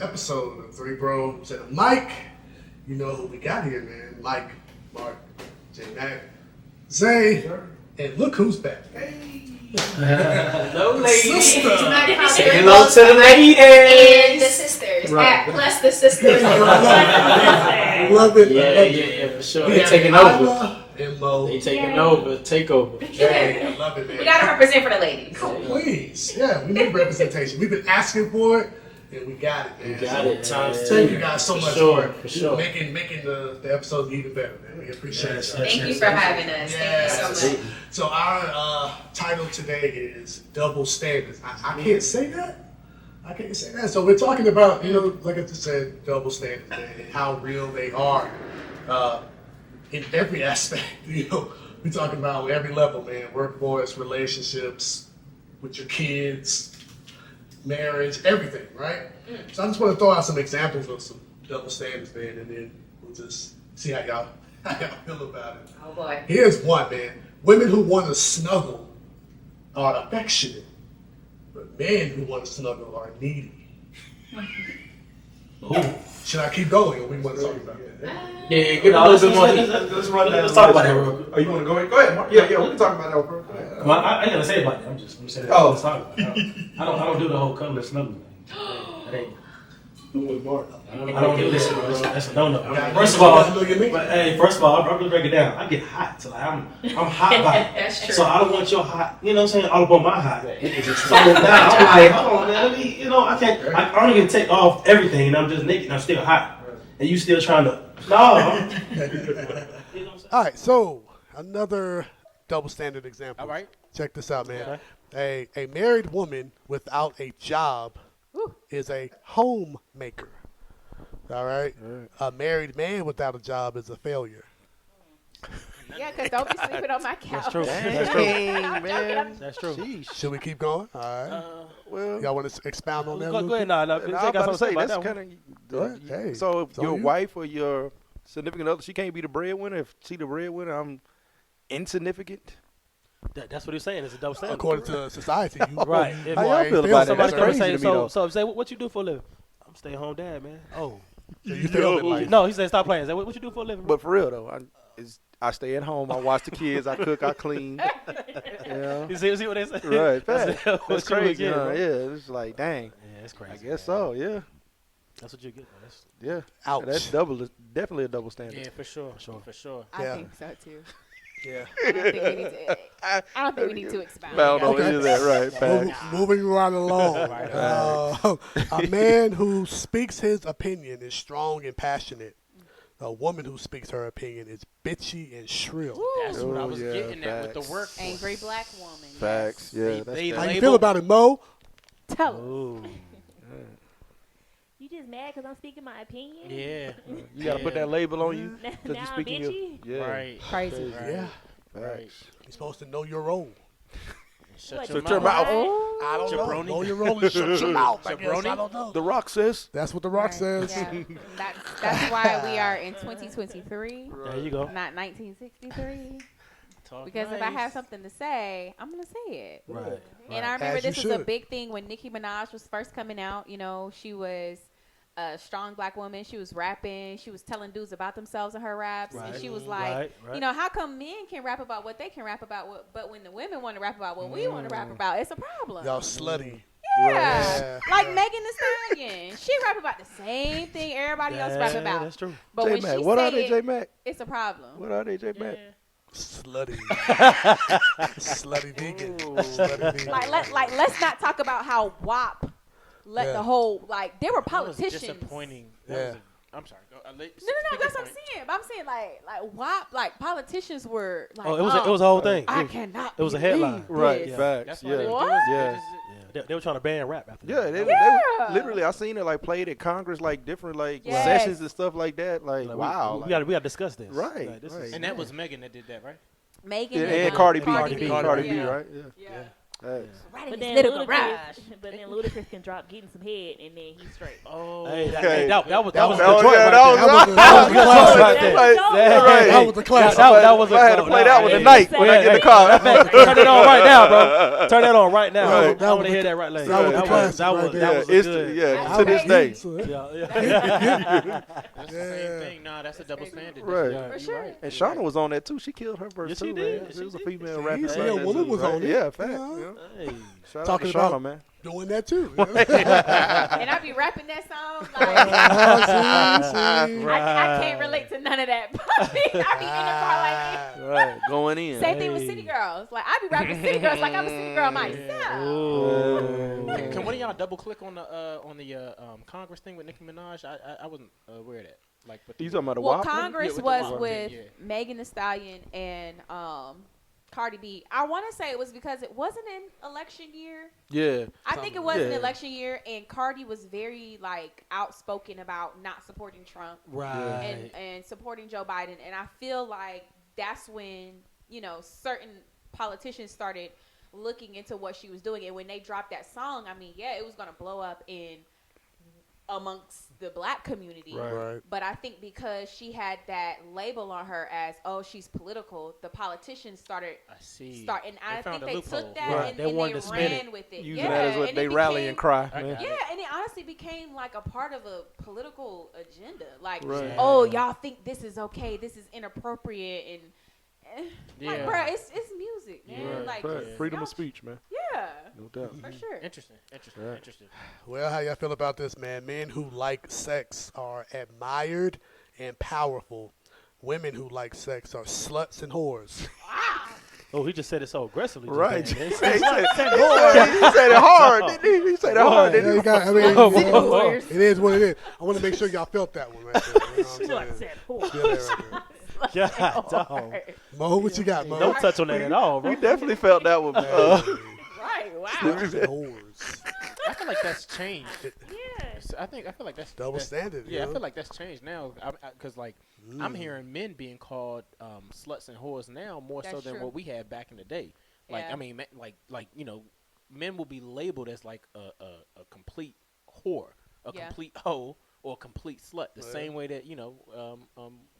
episode of Three Bros and a Mic. You know who we got here, man. Mike, Mark, J Mac, Zay, and look who's back. Hello, ladies. Sister. Say hello to the ladies. And the sisters. Right. Plus the sisters. Love it. Yeah, for sure. We They got taking over. Isla and Mo. They taking over. Take over. Hey, I love it, man. We gotta represent for the ladies. Please. Yeah, we need representation. We've been asking for it, and we got it, man. We got it. Times two. Thank you guys so For much sure, for for sure. making the episodes even better, man. We appreciate it. Thank you for having us. Thank you so much. So our title today is Double Standards. I can't say that. I can't say that. So we're talking about, like I just said, double standards, man, and how real they are in every aspect. We're talking about every level, man. Workforce, relationships, with your kids, marriage, everything, right? So I just want to throw out some examples of some double standards, man, and then we'll just see how y'all feel about it. Oh boy. Here's one, man. Women who want to snuggle are affectionate, but men who want to snuggle are needy. Should I keep going, or we want to talk about it? Yeah, get a little bit more. Let's run that. Let's talk about that real quick. Oh, you want to go ahead? Go ahead, Mark. Yeah, we can talk about that real quick. Go ahead. Well, I ain't gonna say about it. I'm just saying that. Oh. Let's talk about it. I don't do the whole cuddle and snuggling thing. That ain't. I don't do this. That's a no-no. First of all, first of all, I'm gonna break it down. I get hot, so I'm hot by it. That's true. So I don't want your hot. You know what I'm saying? All up on my hot. So now I'm like, hold on, man. Let me. I can't. I don't even take off everything, and I'm just naked. And I'm still hot, and you still trying to. No. All right, so another double standard example. All right. Check this out, man. A married woman without a job is a homemaker. All right? A married man without a job is a failure. Yeah, because don't be sleeping on my couch. That's true. That's true. That's true. Should we keep going? All right. Well, Y'all want to expound on that? a Go little ahead. bit? No, and I was about to say that's kind Go ahead. Hey, So if it's on your you. wife or your significant other, she can't be the breadwinner. If she the breadwinner, I'm insignificant. That's what he's saying. It's a double standard. According to society, you Right. you How y'all ain't feel failed about that? Somebody That's come and crazy say, to me, though. so say, what you do for a living? I'm stay home dad, man. Oh. So you failed in life. No, he said stop playing. Say, what you do for a living? But for real though, I stay at home. I watch the kids. I cook. I clean. You see what they say? Right. That's Fact. That's crazy. Yeah. It's like dang. Yeah, it's crazy. I guess so. Yeah. That's what you get. Man. Yeah. Ouch. That's definitely a double standard. Yeah, for sure. For sure. I Yeah. think so too. Yeah. I don't think we need to expound. I don't know Okay. any of that. Right. Fact. Moving right along. A man who speaks his opinion is strong and passionate. A woman who speaks her opinion is bitchy and shrill. That's what I Oh, was yeah, getting at with the facts. work. Angry black woman. Facts. Yeah. That's They How facts. you label- feel about it, Mo? Tell her. Ooh. You just mad because I'm speaking my opinion? Yeah. You gotta put that label on you. Now 'cause you I'm speaking your bitchy? yeah. Right. Crazy. Right. Yeah. Right. You're supposed to know your role. Shut What, your Shut your mouth. mouth. I don't Jabroni? know. Know your role and shut your mouth. I guess. Jabroni? I don't know. The Rock says. That's what The Rock Right, says. yeah. That's why we are in 2023, There you go. not 1963. Talk Because if I have something to say, I'm going to say it. Right. And I remember As you this was a should. big thing when Nicki Minaj was first coming out. She was a strong black woman. She was rapping. She was telling dudes about themselves in her raps. Right. And she was like, Right. how come men can rap about what they can rap about, but when the women want to rap about what we want to rap about, it's a problem. Y'all slutty. Yeah. Yeah. Like Megan Thee Stallion. She rap about the same thing everybody else rap about. That's true. But J when Mac. she What are say they, it, J Mac? it's a problem. What are they, J Mac? Slutty. Slutty vegan. Slutty vegan. Let's not talk about how WAP let Yeah. the whole there were That was politicians. disappointing. Yeah. I'm sorry. Go, No, that's what I'm saying. But I'm saying like WAP, politicians were like, Oh, it was a whole thing. I cannot. it was a headline. believe Right. this. Facts. That's why Yeah. they do What? it. Yeah. Just- Yeah, they were trying to ban rap after Yeah, that. Yeah. literally, I seen it played at Congress, different Yes. sessions and stuff like that. Like, Wow, we got to discuss this. Right, Like, this right. is- And that was Megan that did that, right? Megan and Cardi B, Cardi B. Cardi B, yeah. right? Yeah. Facts. Riding But his then little garage. Ludacris can drop getting some head and then he's straight. Oh, Hey, Okay. that was That the was- joint yeah, right that there. was- That was the classic. right there. Like, Yeah, right. That was the classic. That was If I had to a- play that one hey, tonight when I get in the car. Turn it on right now, bro. Turn that on right now. Right. I want to hear that right later. That was the classic right there. that was a It's good. yeah, to this day. Yeah. that's the same thing. Nah, that's a double standard. Right. Yeah, For you sure. right. And Shauna was on that too. She killed her verse Yes, too, she man. did. She was a She female did. rapper. See, like a that, woman too, was right? on it. Yeah, fact. Yeah. Yeah. Hey. Shout Talking out to about- Shauna, man. Doing that too. And I be rapping that song like I can't relate to none of that. I be in the car like Right, going in. same thing with City Girls. Like I be rapping City Girls like I'm a City Girl myself. Ooh. Can one of y'all double click on the Congress thing with Nicki Minaj? I wasn't aware of that. Like, but You talking about the Well, WAP? Congress Yeah, with the was WAP, with yeah. Megan Thee Stallion and Cardi B. I want to say it was because it wasn't an election year. Yeah. I think it was an Yeah. election year, and Cardi was very like outspoken about not supporting Trump Right. and supporting Joe Biden. And I feel like that's when certain politicians started looking into what she was doing. And when they dropped that song, I mean, yeah, it was gonna blow up amongst the black community. Right. But I think because she had that label on her as, oh, she's political, the politicians started I see. and I found think a they loophole. took that Right. and They they wanted to spin ran it. with it. Use Yeah, that as what and they it rally and became- cry. I man. got Yeah, and it honestly became like a part of a political agenda. Like, Right. oh, y'all think this is okay, this is inappropriate, and like, Yeah. bruh, it's music, man. Right, Like, Right. just- Freedom y'all- of speech, man. Yeah, No doubt. for sure. Interesting. Right. Interesting. Well, how y'all feel about this, man? Men who like sex are admired and powerful. Women who like sex are sluts and whores. Oh, he just said it so aggressively. just Right. then. he said it hard, didn't he? He said it hard, Yeah, didn't you he? got- I mean, Whoa. it is what it is. I want to make sure y'all felt that one right there. You know what I'm saying? Feel that right there. God, dog. Mo, what you got, Mo? Don't touch on that at all, bro. We definitely felt that one. Right, wow. Sluts and whores. I feel like that's changed. Yeah. I feel like that's Double standard. Yeah, I you feel know? like that's changed now. Because I'm hearing men being called sluts and whores now more so That's than true. what we had back in the day. Like Yeah. I mean, men will be labeled as like a complete whore, a Yeah. complete hoe, or a complete slut. The Right. same way that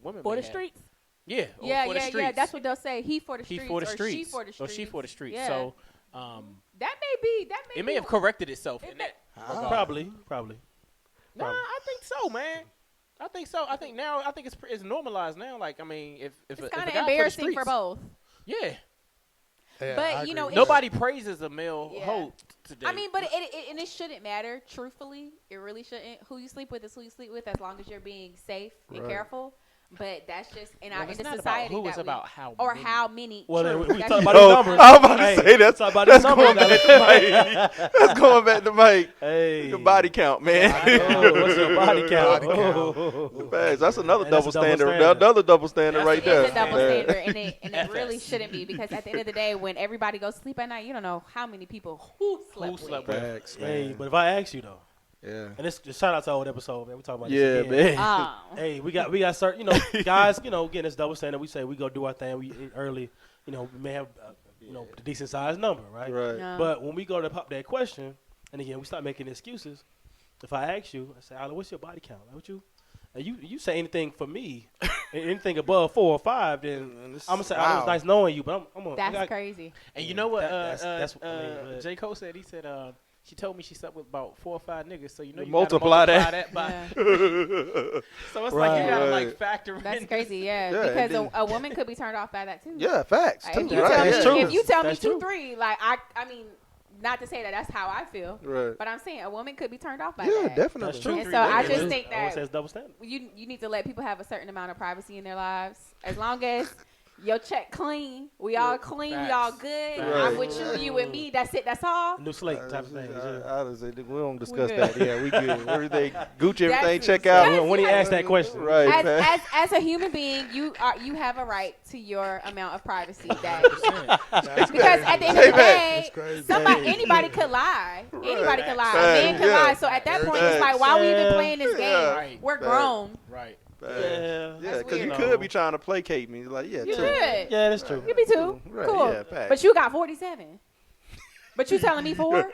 women For may the have. streets. Yeah, or Yeah, for the yeah, streets. yeah. That's what they'll say. He for the he streets, for the or streets, she for the streets, or she for the streets. Yeah. So that may be. it may have corrected itself. It in may- that Ah. regard. Probably. Nah, I think so, man. I think so. I think now. I think it's normalized now. Like, I mean, if It's a kind guy of for the embarrassing for streets- both. Yeah, Yeah, But, I you agree know, with it's- that. nobody praises a male Yeah. hoe today. I mean, but it shouldn't matter. Truthfully, it really shouldn't. Who you sleep with is who you sleep with, as long as you're being safe and Right. careful. But that's just in Well, our in it's the not society about who, that it's we, about how or many. how many. Well, true, we that's talking true. about Oh, these numbers. I was about to Hey, say that's talk about these that's numbers. going back to Mike. That's going back to Mike. Hey. The body count, man. Oh, what's your body count? Body count. Oh. Facts. That's another And that's double a double standard. standard. Another double standard right It there. is a double Yeah. standard, and it really shouldn't be, because at the end of the day, when everybody goes to sleep at night, you don't know how many people who slept slept with. with. Facts, Hey, man. but if I ask you though, Yeah. and this shout out to old episode, man. We talking about Yeah, this again. man. Oh. Hey, we got certain, guys, getting this double standard. We say we go do our thing. We eat early, we may have, a decent sized number, right? Right. No. But when we go to pop that question, and again, we start making excuses. If I ask you, I say, Alan, what's your body count? Like, what you? And you say anything for me, anything above 4 or 5, then I'm gonna say, Alan, it's nice knowing you, but I'm gonna. That's crazy. And you know what? That's what I mean, J. Cole said. He said, she told me she slept with about 4 or 5 niggas. So you know you Multiply gotta that. by. Yeah. So it's like Right. you gotta Right. like factor in. That's crazy, yeah. Yeah, because and a woman could be turned off by that too. Yeah, facts. Like, Too, if you right. tell me, That's true. if you tell me That's 2, true. 3, like I mean, not to say that that's how I feel, Right. but I'm saying a woman could be turned off by Yeah, that. definitely. That's true. And so I just Everyone think that says double standard. you need to let people have a certain amount of privacy in their lives, as long as your check clean, we all clean, we all Facts. good. Right. I'm with you, you with me. That's it. That's all. New slate type of thing. I would say we don't discuss good. that. Yeah, we good. Everything Gucci, everything That's- check that's- out. When he asked that question, Right. As, facts. as a human being, you have a right to your amount of privacy. That because at the end of the day, That's crazy. anybody could lie. Anybody could lie. A Facts. man could Yeah. lie. So at that point, it's Facts. like, why we even Yeah. playing this game? Yeah. Right. We're Facts. grown. Right. Yeah, Yeah, That's because you weird. could be trying to placate me. Like, yeah, You too. could. yeah, that's true. You be too. Right, Cool. yeah, facts. But you got 47. But you telling me 4?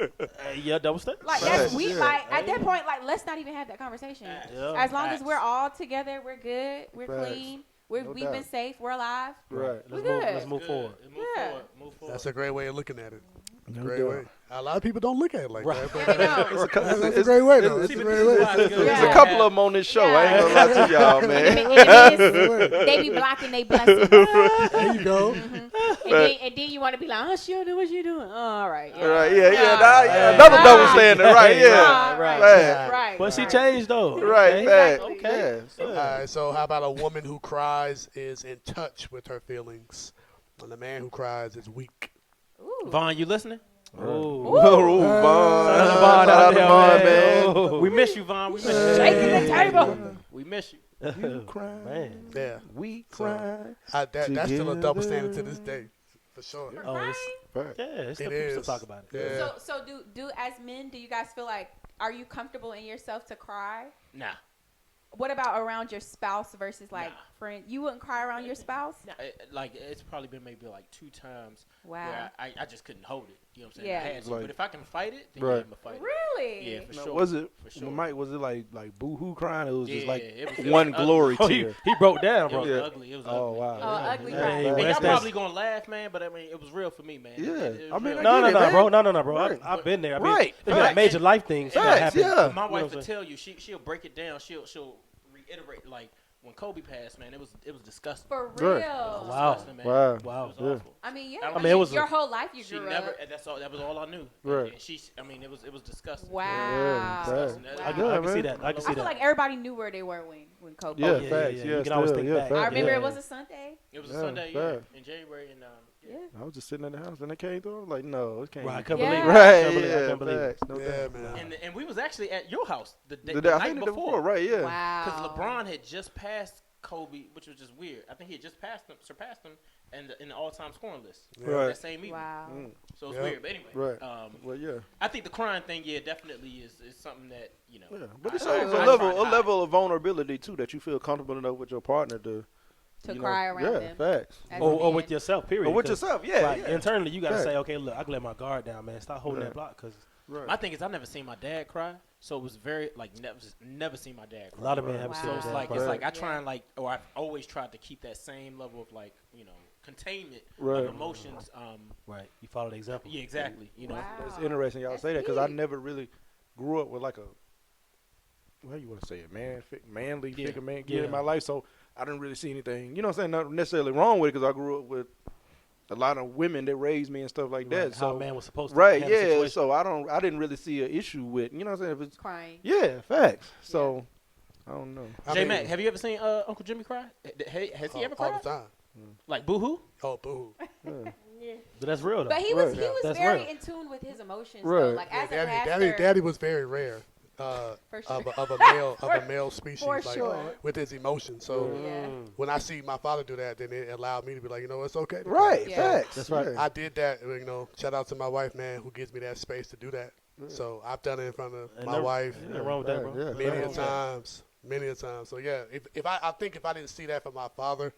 Yeah, double standard. Like that's Right. we Yeah. like at that point. Like let's not even have that conversation. Yeah. As long as Facts. we're all together, we're good. We're Facts. clean. No We've been doubt. safe. We're alive. Right. We Let's good. move forward. Move Yeah. forward. Move forward. That's a great way of looking at it. No Great doubt. way. A lot of people don't look at it like Right. that. But, Yeah, they don't. that's a great way, though. it's- That's a See, great but way. this is why it's good. There's Yeah. a couple of them on this show. I ain't gonna lie to y'all, And man. then they be blocking their blessings. There you go. And then you want to be like, oh, she don't know what you doing. Oh, all right. Yeah. Right, yeah. Yeah. Another double standard, right, yeah. Right. Right. Right. But she right. changed though. Right, Okay. fact. Exactly. Yeah. All right, so how about a woman who cries is in touch with her feelings, and a man who cries is weak? Ooh. Vaughn, you listening? Ooh. Ooh, Vaughn. Shout out to Vaughn Shout out out to there, Vaun, man. man. Ooh. We miss you, Vaughn. We miss you. Shaking the table. We miss you. You cry, Man. Yeah, we So, cry. that's still a double standard to this day, for sure. Oh, it's, Right. yeah, it's It still people still is. talk about it. Yeah. So do as men, do you guys feel like, are you comfortable in yourself to cry? Nah. What about around your spouse versus like Nah. friend? You wouldn't cry around your spouse? Like it's probably been maybe like 2 times Wow. where I just couldn't hold it. You know what I'm saying? Yeah. I had to, Like- but if I can fight it, then Right. yeah, I'm gonna fight it. Really? Yeah, for Now, sure. was it, For sure. Mike, was it like boo-hoo crying? It was just Yeah, like it was one ugly. glory Oh, tear. he broke down, It bro. was Yeah. ugly. It was Oh, ugly. wow. Oh, ugly Hey, cry. And well, y'all that's- probably gonna laugh, man, but I mean, it was real for me, man. Yeah. It I was mean, real. I No, get it, bro. man. No, bro. Right. I've been there. Right. There's been Facts. major life things that Facts, happen. yeah. My You know wife what would I'm tell you, she'll break it down. She'll reiterate like when Kobe passed, man. It was disgusting. For Right. real. It was Wow. disgusting, man. Wow. It was Yeah. awful. I mean, yeah. I I mean, mean, it was your a- whole life you She grew never. up. That was all I knew. Right. And she. I mean, it was disgusting. Wow. Yeah, Disgusting. facts. I Wow. can, I can man. see that. I can see I feel that. like everybody knew where they were when Kobe. Yeah, yeah, facts. yeah. Yeah, You can always still, think yeah, back. facts. I remember Yeah. it was a Sunday. It was a Yeah, Sunday, fact. in January, and Yeah. I was just sitting in the house and it came through. I was like, no, it can't. Right, I be. couldn't Yeah. believe it. Right, I couldn't believe it. I yeah, couldn't believe it. facts. No Yeah, doubt. man. and we was actually at your house the The, night I think the day before, right? Yeah. Because Wow. LeBron had just passed Kobe, which was just weird. I think he had just surpassed him, in the all-time scoring list. Right. That same evening. Wow. So it's Yeah. weird. But anyway, Right. um, Well, yeah. I think the crying thing, yeah, definitely is something that Yeah, but I- it's I- a I level, try a hard. level of vulnerability too that you feel comfortable enough with your partner to To you cry know, around yeah, them. facts. as Or men. with yourself, period. Or with 'Cause, yourself, yeah, like, yeah. internally, you gotta Fact. say, okay, look, I can let my guard down, man. Stop holding Right. that block, because Right. My thing is, I never seen my dad cry, so it was very like never seen my dad a cry. lot of men haven't Wow. seen So it's that. like part. it's like I Yeah. try and or I've always tried to keep that same level of containment Right. of emotions. Right. You follow the example. Yeah, exactly. You know, Wow. It's interesting y'all That's say that because I deep. never really grew up with like a how you want to say it, manly Yeah. figure man Yeah. in my life. So I didn't really see anything. You know what I'm saying? Not necessarily wrong with it because I grew up with a lot of women that raised me and stuff like Right, that. how So a man was supposed to right, handle a yeah. situation. So I didn't really see an issue with you know what I'm saying. If it's Crying. yeah, facts. So I don't know. I J mean, Mac, have you ever seen Uncle Jimmy cry? Has he ever all cried? the time. Like boohoo? Oh, boo. But that's real, though. But he was Right. he was That's very real. in tune with his emotions. Right. Though. Like Yeah, as a pastor, Daddy was very rare. For sure. Of a male species, For like sure. with his emotions. So Yeah. when I see my father do that, then it allowed me to be like, it's okay. to Right, cry. Yeah. facts. That's right. Yeah. I did that. Shout out to my wife, man, who gives me that space to do that. So I've done it in front of Ain't my nothing- wife ain't nothing wrong with that, bro. Yeah, many a facts. times. Many a time. So yeah, if I think if I didn't see that from my father,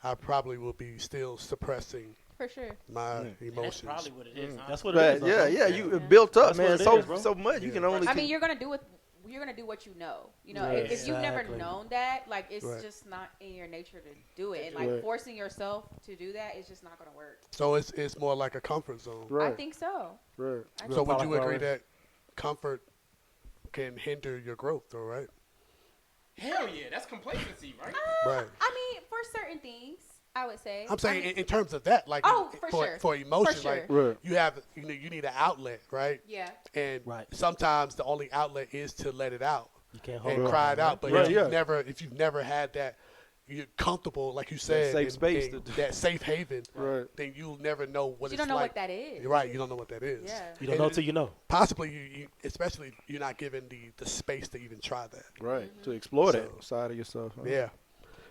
I probably would be still suppressing For sure. my And that's emotions. probably what it is. Huh? That's what it Right, is. though, yeah, bro. yeah. You Yeah. built up, That's what man. it So is, bro. so much. You can only. I mean, you're gonna do what you know. You know, Right. if you've never Exactly. known that, like it's Right. just not in your nature to do it, and like Right. forcing yourself to do that is just not gonna work. So it's more like a comfort zone. right, I think so. right. I So would Product you agree already. that comfort can hinder your growth, though, right? Hell yeah, that's complacency, right? Right. I mean, for certain things, I would say. I'm saying I mean, in terms of that, like Oh, for sure. for emotion, For sure. like Right. you have you need an outlet, right? yeah. And Right. sometimes the only outlet is to let it out You can't hold and on. cry it out. But Right, if yeah. you've never had that, you're comfortable, like you said, safe in- space in to- that safe haven, Right. then you'll never know what You it's don't know like. what that is. You're right. You don't know what that is. Yeah. You don't know till you know. Possibly you especially you're not given the space to even try that. Right. To explore So- that side of yourself. huh? Yeah,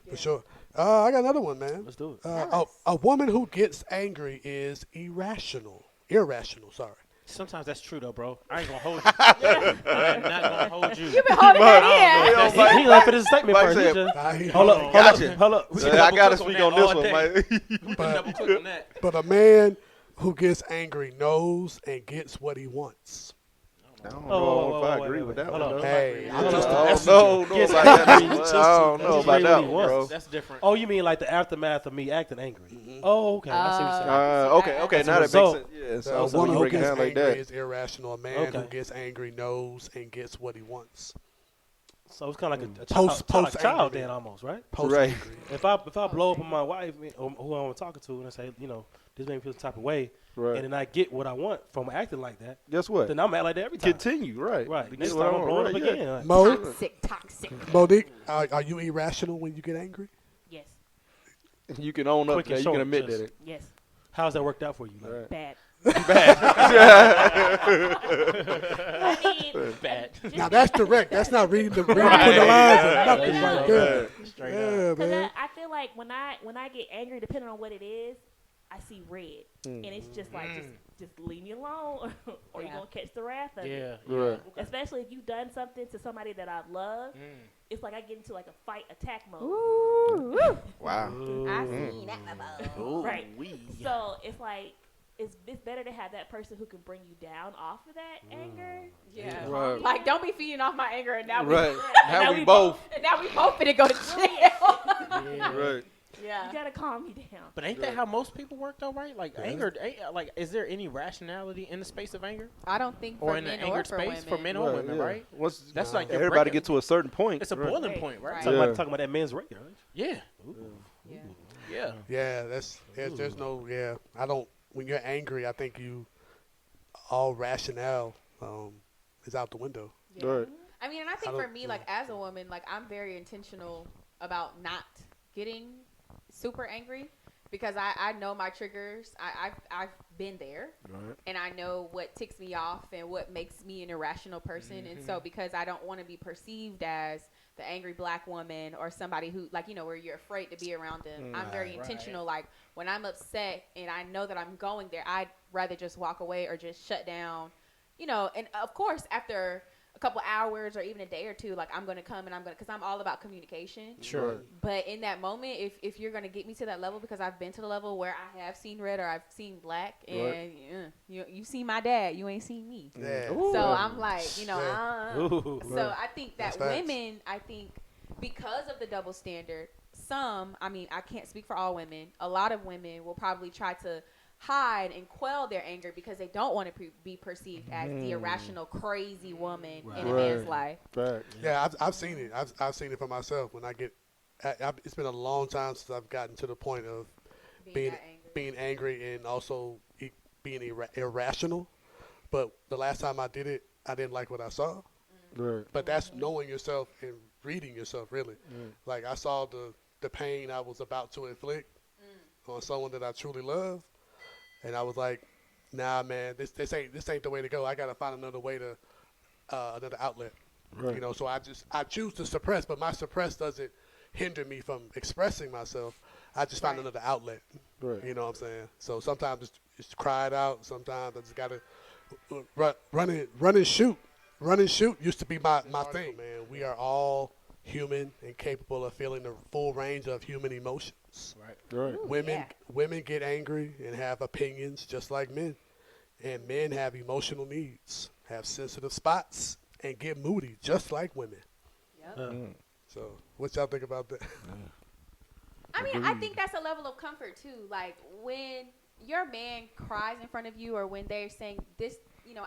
Yeah. for sure. I got another one, man. Let's do it. A woman who gets angry is irrational. Sorry. Sometimes that's true though, bro. I ain't gonna hold you. I'm not gonna hold you. You've been holding that in. He left his statement Mike first. He said- just- Hold up, Gotcha. hold up. We I can double gotta click speak on on that this all one, day. Mike. We can double click on that. But a man who gets angry knows and gets what he wants. I don't know if I agree with that Hold one. on. though. Hey, Hold I'm just on. a I messenger. don't know Gets about that. angry one. just I don't to- know just about read that what he one, bro. wants. That's different. Oh, you mean like the aftermath of me acting angry? Oh, okay. I see what you're saying. Okay. As Now a that result. makes sense. Yeah, So a so woman you who break it gets down like angry that. is irrational. A man who Okay. gets angry knows and gets what he wants. So it's kind of like a Post child angry. then almost, right? Post Right. angry. If I blow up on my wife or who I'm talking to and I say, this made me feel the type of way, Right. and then I get what I want from acting like that, Guess what? then I'm act like that every time. Continue, right? Right. To Next get what time I I'm want, blowing up right, yeah. again. Like, Mo, Toxic. Monique, are you irrational when you get angry? Yes. You can own up Quick to that. and You can short, admit just- that. Yes. how's that worked out for you? Like, Right. Bad. Bad. I mean, Bad. just Now be- that's direct. That's not reading the between the Right. lines or nothing There you right go. there. Straight Yeah, Cause man. I feel like when I get angry, depending on what it is, I see red, and it's just like just leave me alone, or you're Yeah. gonna catch the wrath of Yeah. it. Right. Especially if you've done something to somebody that I love, it's like I get into like a fight attack mode. Wow. I seen that before. Right. So it's like it's better to have that person who can bring you down off of that anger. Yeah. Right. Like, don't be feeding off my anger, and now Right. we Now we both. and now we both finna go to jail. Right. Yeah. You gotta calm me down. But ain't that how most people work though, right? Like anger, like is there any rationality in the space of anger, I don't think or for in the men anger or for space women. for men or women, yeah. right? Once That's like you're everybody breaking- get to a certain point. It's a right. boiling Right. point, right? Right. talking, Yeah. talking about that man's rate, right? Yeah, Yeah. yeah. Yeah, there's no I don't. When you're angry, I think all rationale is out the window. Yeah. Right. I mean, and I think I for don't- me, like as a woman, like I'm very intentional about not getting super angry because I know my triggers. I've been there, Right. and I know what ticks me off and what makes me an irrational person. And so because I don't want to be perceived as the angry black woman or somebody who where you're afraid to be around them, I'm very intentional. Like when I'm upset and I know that I'm going there, I'd rather just walk away or just shut down, and of course after a couple hours or even a day or two, like I'm going to come and because I'm all about communication. Sure. But in that moment, if you're going to get me to that level, because I've been to the level where I have seen red or I've seen black, and you see my dad, you ain't seen me. Yeah. So I'm like, Ooh. so I think that That's facts. women, because of the double standard, I can't speak for all women. A lot of women will probably try to hide and quell their anger because they don't want to be perceived as the irrational, crazy woman in a man's life. Fact. Yeah, I've seen it. I've seen it for myself. When I get, it's been a long time since I've gotten to the point of being angry and also being irrational. But the last time I did it, I didn't like what I saw. Right. But that's knowing yourself and reading yourself, really. Like I saw the pain I was about to inflict on someone that I truly love, and I was like, nah, man, this ain't the way to go. I gotta find another way to another outlet. Right. So I choose to suppress, but my suppress doesn't hinder me from expressing myself. I just find another outlet. Right. You know what I'm saying? So sometimes it's cried out. Sometimes I just gotta run and shoot. Run and shoot used to be my thing, man. We are all human and capable of feeling the full range of human emotions. Right. Women get angry and have opinions just like men. And men have emotional needs, have sensitive spots, and get moody just like women. So what y'all think about that? I mean, I think that's a level of comfort too. Like when your man cries in front of you, or when they're saying this,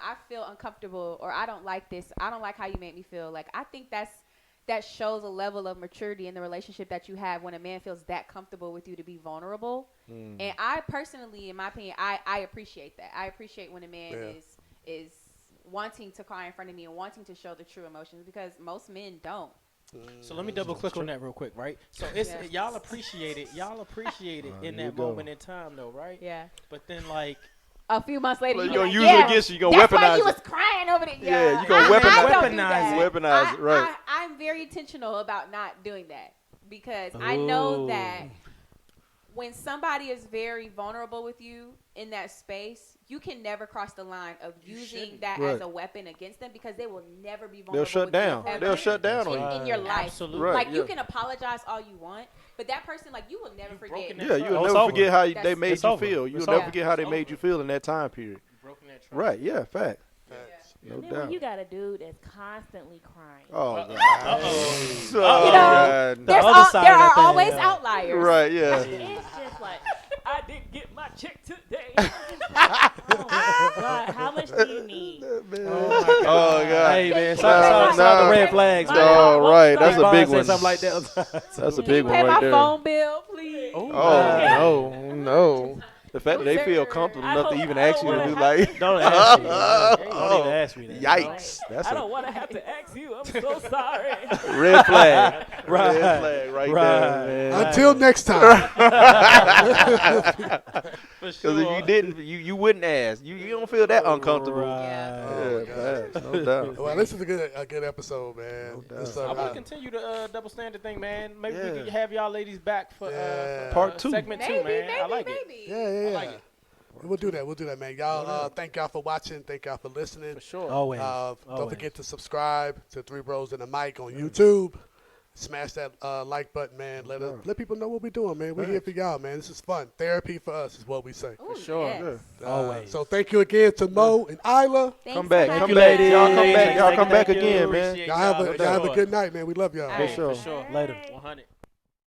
I feel uncomfortable, or I don't like this, I don't like how you make me feel. Like I think that shows a level of maturity in the relationship that you have when a man feels that comfortable with you to be vulnerable. And I personally, in my opinion, I appreciate that. I appreciate when a man is wanting to cry in front of me and wanting to show the true emotions, because most men don't. So let me double click on that real quick, right? So it's y'all appreciate it in that moment in time, though, right? Yeah. But then like A few months later, Well, you you're like, gonna use it yeah, against you. You're gonna that's why weaponize you it. was crying over it. Yeah, you gonna I don't do that. Weaponize it, right. I'm very intentional about not doing that, because I know that when somebody is very vulnerable with you in that space, you can never cross the line of using that Right. as a weapon against them because they will never be vulnerable. They'll shut with you down. ever They'll shut down on you. in your life. Absolutely. Right, Like you yeah. can apologize all you want, but that person, like you will never forget. broken that Yeah, trust. you'll Oh, it's never over. forget how they That's- made It's you over. feel. You'll It's never over. forget how they It's made over. you feel in that time period. Broken that trust. Right, yeah, fact. No And then when doubt. you got a dude that's constantly crying. Oh, God. Uh-oh. Oh, You know, God. There's other side there of are that thing, always yeah. outliers. Right, yeah. It's just like, I didn't get my check today. Oh my God, how much do you need? Oh, God. Hey man, Nah, shout nah. the red flags. My man. Oh, right. That's a Big big Von one. said something like that. That's a Can you big pay one my right there. phone bill, please? Oh, man. no. The fact that they feel comfortable I enough to don't- even I ask don't you to do wanna have like, Don't ask me. Don't even ask me that. yikes. That's I a don't want to have to ask you. I'm so sorry. red flag. Right. Red flag right Right. there, man. Until next time. For Because sure. if you didn't, you wouldn't ask. You don't feel that uncomfortable. Right. Yeah, facts, no doubt. Well, this is a good episode, man. This, I want to continue the double standard thing, man. Maybe we Yeah. can have y'all ladies back for Yeah. Part two. segment Maybe, two, man. maybe, I like it. maybe. Yeah. I like it. We'll do that, man. Y'all, thank y'all for watching. Thank y'all for listening. For sure. Always. Don't Always. forget to subscribe to Three Bros and a Mic on YouTube. Smash that like button, man. Let people know what we're doing, man. We're here for y'all, man. This is fun. Therapy for us is what we say. Ooh, sure. yes. Always. So thank you again to Mo and Isla. Thanks Come for back, having come me. back. Y'all come Ladies. back. Y'all come back Thank you. again, man. Appreciate Y'all have y'all. a good night, man. We love y'all. All right. sure. For sure. Later. 100.